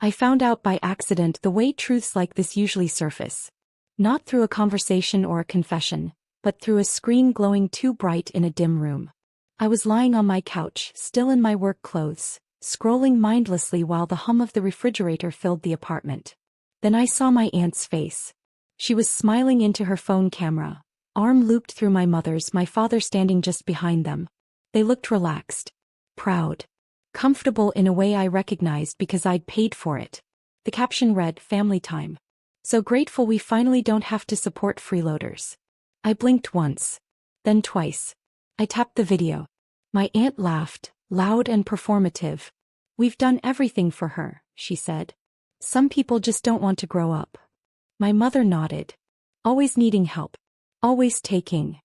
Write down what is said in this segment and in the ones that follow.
I found out by accident the way truths like this usually surface. Not through a conversation or a confession, but through a screen glowing too bright in a dim room. I was lying on my couch, still in my work clothes, scrolling mindlessly while the hum of the refrigerator filled the apartment. Then I saw my aunt's face. She was smiling into her phone camera, arm looped through my mother's, my father standing just behind them. They looked relaxed, proud, comfortable in a way I recognized because I'd paid for it. The caption read, "Family time. So grateful we finally don't have to support freeloaders." I blinked once, then twice. I tapped the video. My aunt laughed, loud and performative. "We've done everything for her," she said. "Some people just don't want to grow up." My mother nodded. "Always needing help. Always taking."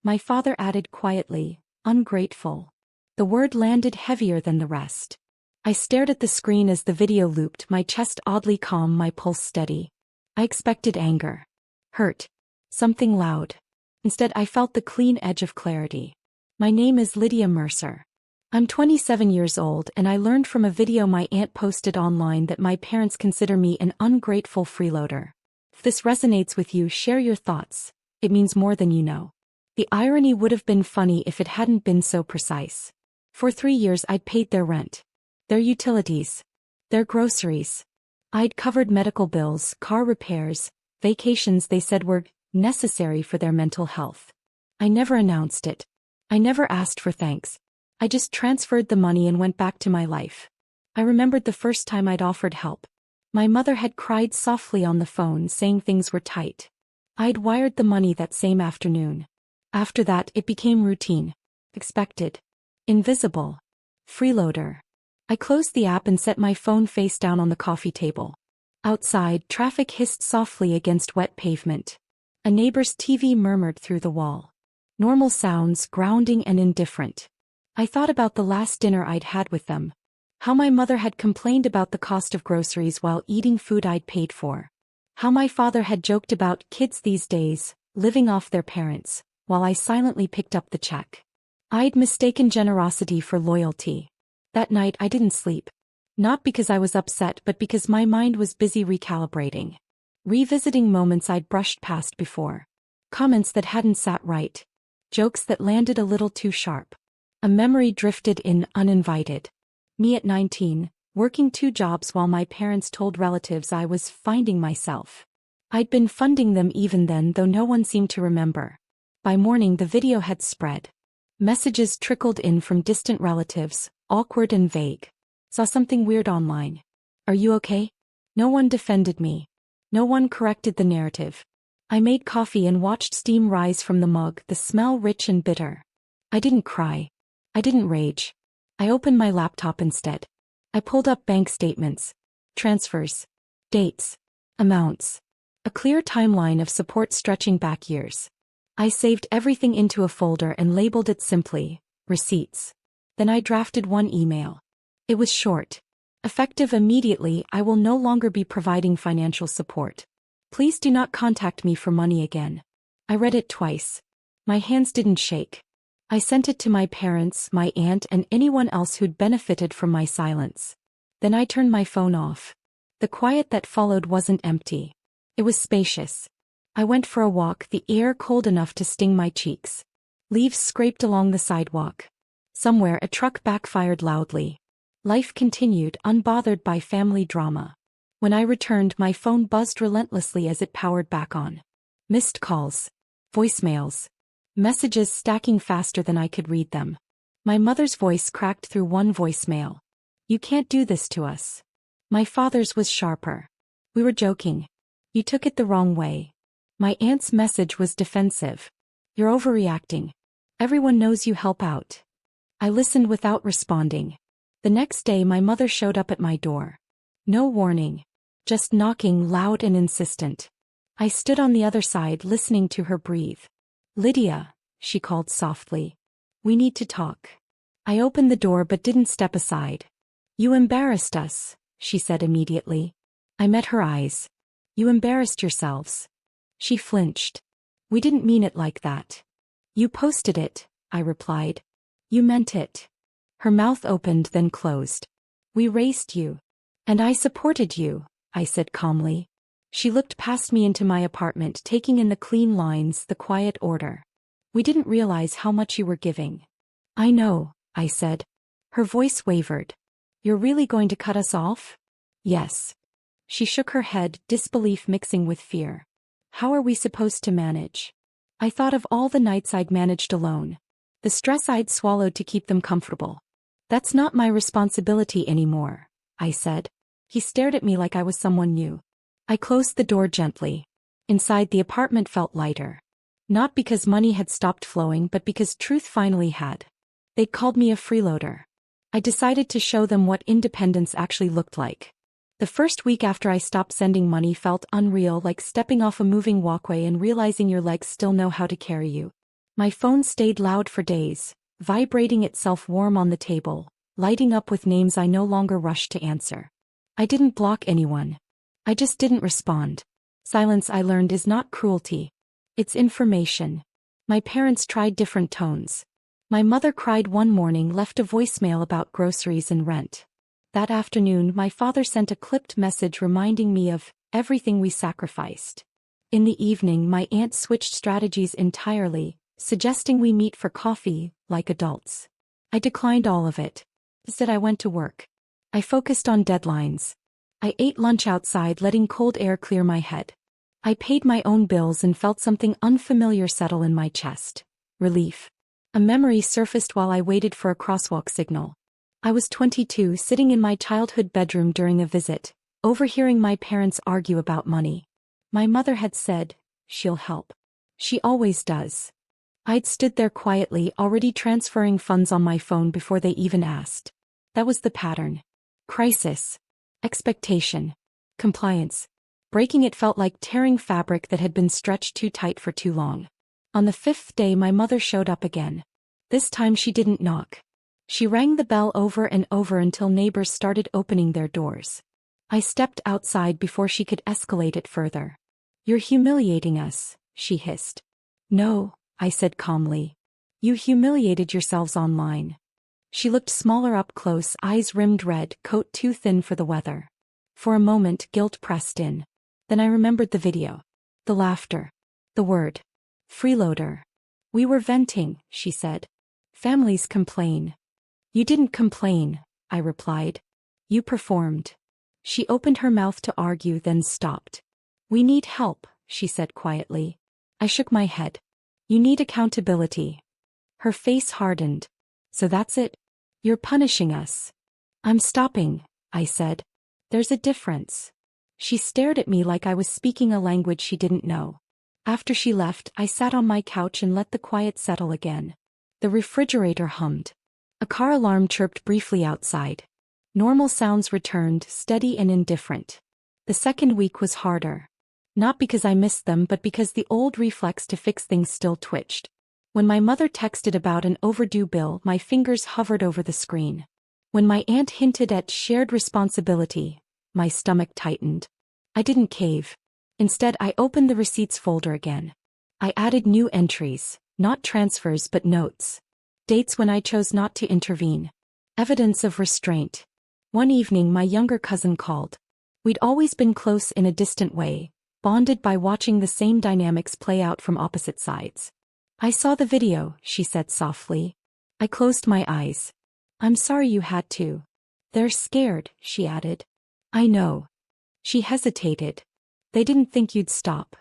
My father added quietly, "Ungrateful." The word landed heavier than the rest. I stared at the screen as the video looped, my chest oddly calm, my pulse steady. I expected anger, hurt, something loud. Instead, I felt the clean edge of clarity. "My name is Lydia Mercer. I'm 27 years old, and I learned from a video my aunt posted online that my parents consider me an ungrateful freeloader. If this resonates with you, share your thoughts. It means more than you know." The irony would have been funny if it hadn't been so precise. For 3 years I'd paid their rent, their utilities, their groceries. I'd covered medical bills, car repairs, vacations they said were necessary for their mental health. I never announced it. I never asked for thanks. I just transferred the money and went back to my life. I remembered the first time I'd offered help. My mother had cried softly on the phone, saying things were tight. I'd wired the money that same afternoon. After that, it became routine. Expected. Invisible. Freeloader. I closed the app and set my phone face down on the coffee table. Outside, traffic hissed softly against wet pavement. A neighbor's TV murmured through the wall. Normal sounds, grounding and indifferent. I thought about the last dinner I'd had with them. How my mother had complained about the cost of groceries while eating food I'd paid for. How my father had joked about kids these days, living off their parents, while I silently picked up the check. I'd mistaken generosity for loyalty. That night I didn't sleep. Not because I was upset, but because my mind was busy recalibrating. Revisiting moments I'd brushed past before. Comments that hadn't sat right. Jokes that landed a little too sharp. A memory drifted in uninvited. Me at 19, working 2 jobs while my parents told relatives I was finding myself. I'd been funding them even then, though no one seemed to remember. By morning the video had spread. Messages trickled in from distant relatives, awkward and vague. "Saw something weird online. Are you okay?" No one defended me. No one corrected the narrative. I made coffee and watched steam rise from the mug, the smell rich and bitter. I didn't cry. I didn't rage. I opened my laptop instead. I pulled up bank statements, transfers, dates, amounts, a clear timeline of support stretching back years. I saved everything into a folder and labeled it simply, receipts. Then I drafted one email. It was short. Effective immediately, "I will no longer be providing financial support. Please do not contact me for money again." I read it twice. My hands didn't shake. I sent it to my parents, my aunt, and anyone else who'd benefited from my silence. Then I turned my phone off. The quiet that followed wasn't empty. It was spacious. I went for a walk, the air cold enough to sting my cheeks. Leaves scraped along the sidewalk. Somewhere a truck backfired loudly. Life continued, unbothered by family drama. When I returned, my phone buzzed relentlessly as it powered back on. Missed calls. Voicemails. Messages stacking faster than I could read them. My mother's voice cracked through one voicemail. "You can't do this to us." My father's was sharper. "We were joking. You took it the wrong way." My aunt's message was defensive. "You're overreacting. Everyone knows you help out." I listened without responding. The next day my mother showed up at my door. No warning. Just knocking, loud and insistent. I stood on the other side listening to her breathe. "Lydia," she called softly. "We need to talk." I opened the door but didn't step aside. "You embarrassed us," she said immediately. I met her eyes. "You embarrassed yourselves." She flinched. "We didn't mean it like that." "You posted it," I replied. "You meant it." Her mouth opened then closed. "We raced you. And I supported you, I said calmly. She looked past me into my apartment, taking in the clean lines, the quiet order. We didn't realize how much you were giving. I know, I said. Her voice wavered. You're really going to cut us off? Yes. She shook her head, disbelief mixing with fear. How are we supposed to manage? I thought of all the nights I'd managed alone. The stress I'd swallowed to keep them comfortable. That's not my responsibility anymore, I said. He stared at me like I was someone new. I closed the door gently. Inside, the apartment felt lighter. Not because money had stopped flowing, but because truth finally had. They'd called me a freeloader. I decided to show them what independence actually looked like. The first week after I stopped sending money felt unreal, like stepping off a moving walkway and realizing your legs still know how to carry you. My phone stayed loud for days, vibrating itself warm on the table, lighting up with names I no longer rushed to answer. I didn't block anyone. I just didn't respond. Silence, I learned, is not cruelty. It's information. My parents tried different tones. My mother cried one morning, left a voicemail about groceries and rent. That afternoon, my father sent a clipped message reminding me of everything we sacrificed. In the evening, my aunt switched strategies entirely, suggesting we meet for coffee, like adults. I declined all of it. Instead, I went to work. I focused on deadlines. I ate lunch outside, letting cold air clear my head. I paid my own bills and felt something unfamiliar settle in my chest. Relief. A memory surfaced while I waited for a crosswalk signal. I was 22, sitting in my childhood bedroom during a visit, overhearing my parents argue about money. My mother had said, "She'll help. She always does." I'd stood there quietly, already transferring funds on my phone before they even asked. That was the pattern. Crisis. Expectation. Compliance. Breaking it felt like tearing fabric that had been stretched too tight for too long. On the 5th day, my mother showed up again. This time she didn't knock. She rang the bell over and over until neighbors started opening their doors. I stepped outside before she could escalate it further. "You're humiliating us," she hissed. "No," I said calmly. "You humiliated yourselves online." She looked smaller up close, eyes rimmed red, coat too thin for the weather. For a moment, guilt pressed in. Then I remembered the video. The laughter. The word. Freeloader. "We were venting," she said. "Families complain." "You didn't complain," I replied. "You performed." She opened her mouth to argue, then stopped. "We need help," she said quietly. I shook my head. "You need accountability." Her face hardened. "So that's it? You're punishing us." "I'm stopping," I said. "There's a difference." She stared at me like I was speaking a language she didn't know. After she left, I sat on my couch and let the quiet settle again. The refrigerator hummed. A car alarm chirped briefly outside. Normal sounds returned, steady and indifferent. The second week was harder. Not because I missed them, but because the old reflex to fix things still twitched. When my mother texted about an overdue bill, my fingers hovered over the screen. When my aunt hinted at shared responsibility, my stomach tightened. I didn't cave. Instead, I opened the receipts folder again. I added new entries, not transfers but notes. Dates when I chose not to intervene. Evidence of restraint. One evening, my younger cousin called. We'd always been close in a distant way, bonded by watching the same dynamics play out from opposite sides. "I saw the video," she said softly. I closed my eyes. "I'm sorry you had to." "They're scared," she added. "I know." She hesitated. "They didn't think you'd stop."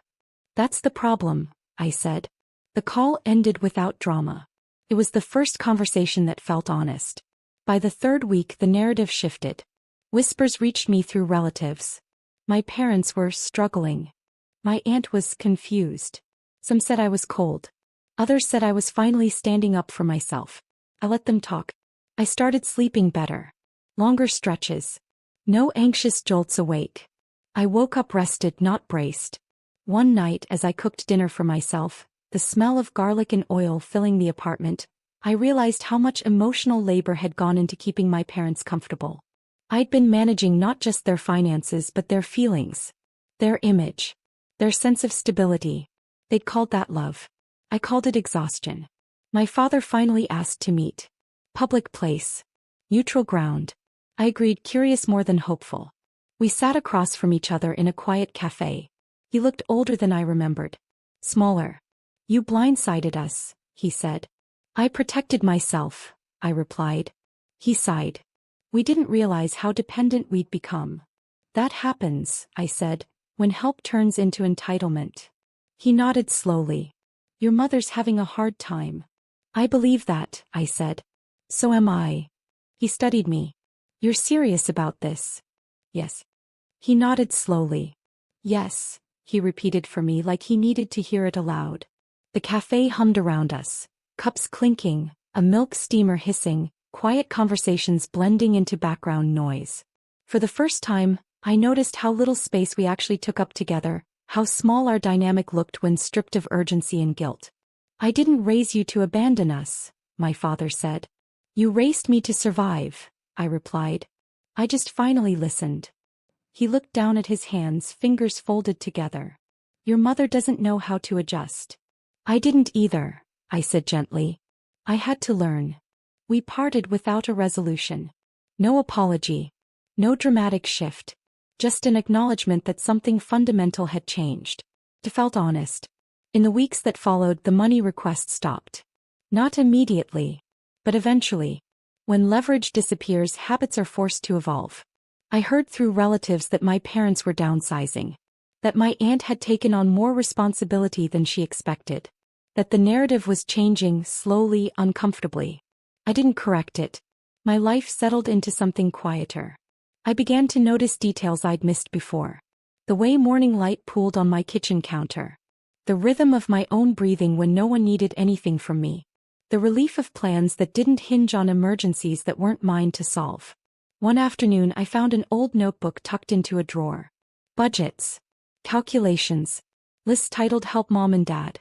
"That's the problem," I said. The call ended without drama. It was the first conversation that felt honest. By the third week, the narrative shifted. Whispers reached me through relatives. My parents were struggling. My aunt was confused. Some said I was cold. Others said I was finally standing up for myself. I let them talk. I started sleeping better. Longer stretches. No anxious jolts awake. I woke up rested, not braced. One night, as I cooked dinner for myself, the smell of garlic and oil filling the apartment, I realized how much emotional labor had gone into keeping my parents comfortable. I'd been managing not just their finances but their feelings. Their image. Their sense of stability. They'd called that love. I called it exhaustion. My father finally asked to meet. Public place. Neutral ground. I agreed, curious more than hopeful. We sat across from each other in a quiet cafe. He looked older than I remembered. Smaller. You blindsided us, he said. I protected myself, I replied. He sighed. We didn't realize how dependent we'd become. That happens, I said, when help turns into entitlement. He nodded slowly. Your mother's having a hard time. I believe that, I said. So am I. He studied me. You're serious about this? Yes. He nodded slowly. Yes, he repeated for me like he needed to hear it aloud. The cafe hummed around us, cups clinking, a milk steamer hissing, quiet conversations blending into background noise. For the first time, I noticed how little space we actually took up together, how small our dynamic looked when stripped of urgency and guilt. I didn't raise you to abandon us, my father said. You raised me to survive, I replied. I just finally listened. He looked down at his hands, fingers folded together. Your mother doesn't know how to adjust. I didn't either, I said gently. I had to learn. We parted without a resolution. No apology. No dramatic shift. Just an acknowledgement that something fundamental had changed. It felt honest. In the weeks that followed, the money request stopped. Not immediately, but eventually. When leverage disappears, habits are forced to evolve. I heard through relatives that my parents were downsizing. That my aunt had taken on more responsibility than she expected. That the narrative was changing, slowly, uncomfortably. I didn't correct it. My life settled into something quieter. I began to notice details I'd missed before. The way morning light pooled on my kitchen counter. The rhythm of my own breathing when no one needed anything from me. The relief of plans that didn't hinge on emergencies that weren't mine to solve. One afternoon I found an old notebook tucked into a drawer. Budgets. Calculations. Lists titled Help Mom and Dad.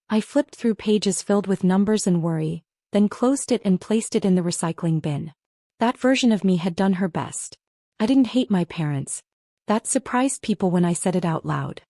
I flipped through pages filled with numbers and worry, then closed it and placed it in the recycling bin. That version of me had done her best. I didn't hate my parents. That surprised people when I said it out loud.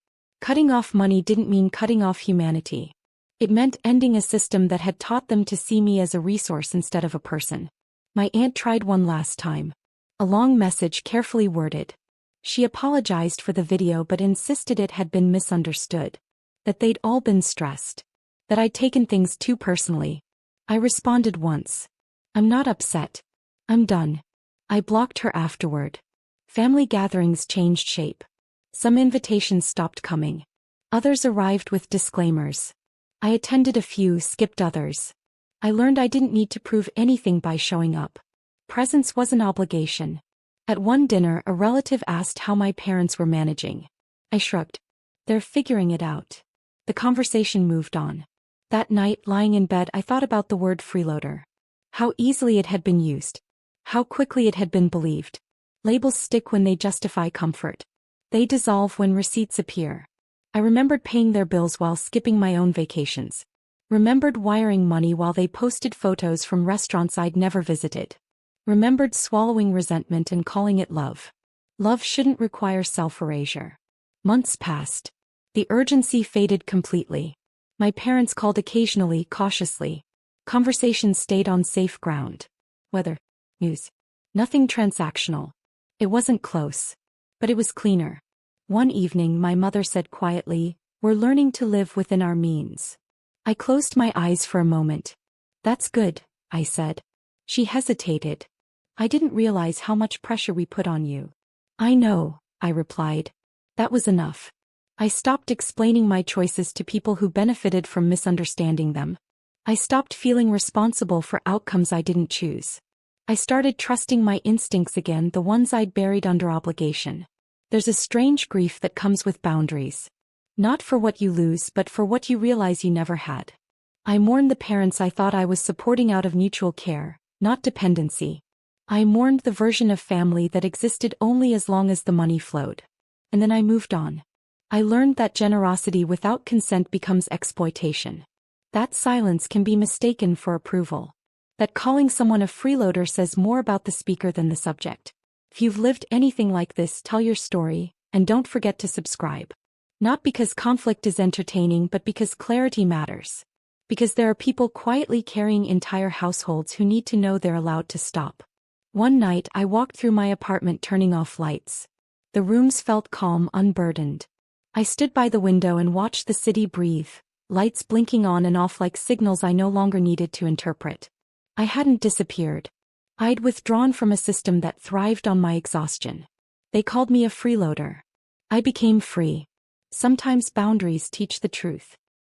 Cutting off money didn't mean cutting off humanity. It meant ending a system that had taught them to see me as a resource instead of a person. My aunt tried one last time. A long message carefully worded. She apologized for the video but insisted it had been misunderstood. That they'd all been stressed. That I'd taken things too personally. I responded once. I'm not upset. I'm done. I blocked her afterward. Family gatherings changed shape. Some invitations stopped coming. Others arrived with disclaimers. I attended a few, skipped others. I learned I didn't need to prove anything by showing up. Presence was an obligation. At one dinner, a relative asked how my parents were managing. I shrugged. They're figuring it out. The conversation moved on. That night, lying in bed, I thought about the word freeloader. How easily it had been used. How quickly it had been believed. Labels stick when they justify comfort. They dissolve when receipts appear. I remembered paying their bills while skipping my own vacations. Remembered wiring money while they posted photos from restaurants I'd never visited. Remembered swallowing resentment and calling it love. Love shouldn't require self-erasure. Months passed. The urgency faded completely. My parents called occasionally, cautiously. Conversations stayed on safe ground. Weather. News. Nothing transactional. It wasn't close. But it was cleaner. One evening my mother said quietly, "We're learning to live within our means." I closed my eyes for a moment. "That's good," I said. She hesitated. "I didn't realize how much pressure we put on you." "I know," I replied. That was enough. I stopped explaining my choices to people who benefited from misunderstanding them. I stopped feeling responsible for outcomes I didn't choose. I started trusting my instincts again, the ones I'd buried under obligation. There's a strange grief that comes with boundaries. Not for what you lose, but for what you realize you never had. I mourned the parents I thought I was supporting out of mutual care, not dependency. I mourned the version of family that existed only as long as the money flowed. And then I moved on. I learned that generosity without consent becomes exploitation. That silence can be mistaken for approval. That calling someone a freeloader says more about the speaker than the subject. If you've lived anything like this, tell your story, and don't forget to subscribe. Not because conflict is entertaining, but because clarity matters. Because there are people quietly carrying entire households who need to know they're allowed to stop. One night I walked through my apartment turning off lights. The rooms felt calm, unburdened. I stood by the window and watched the city breathe, lights blinking on and off like signals I no longer needed to interpret. I hadn't disappeared. I'd withdrawn from a system that thrived on my exhaustion. They called me a freeloader. I became free. Sometimes boundaries teach the truth.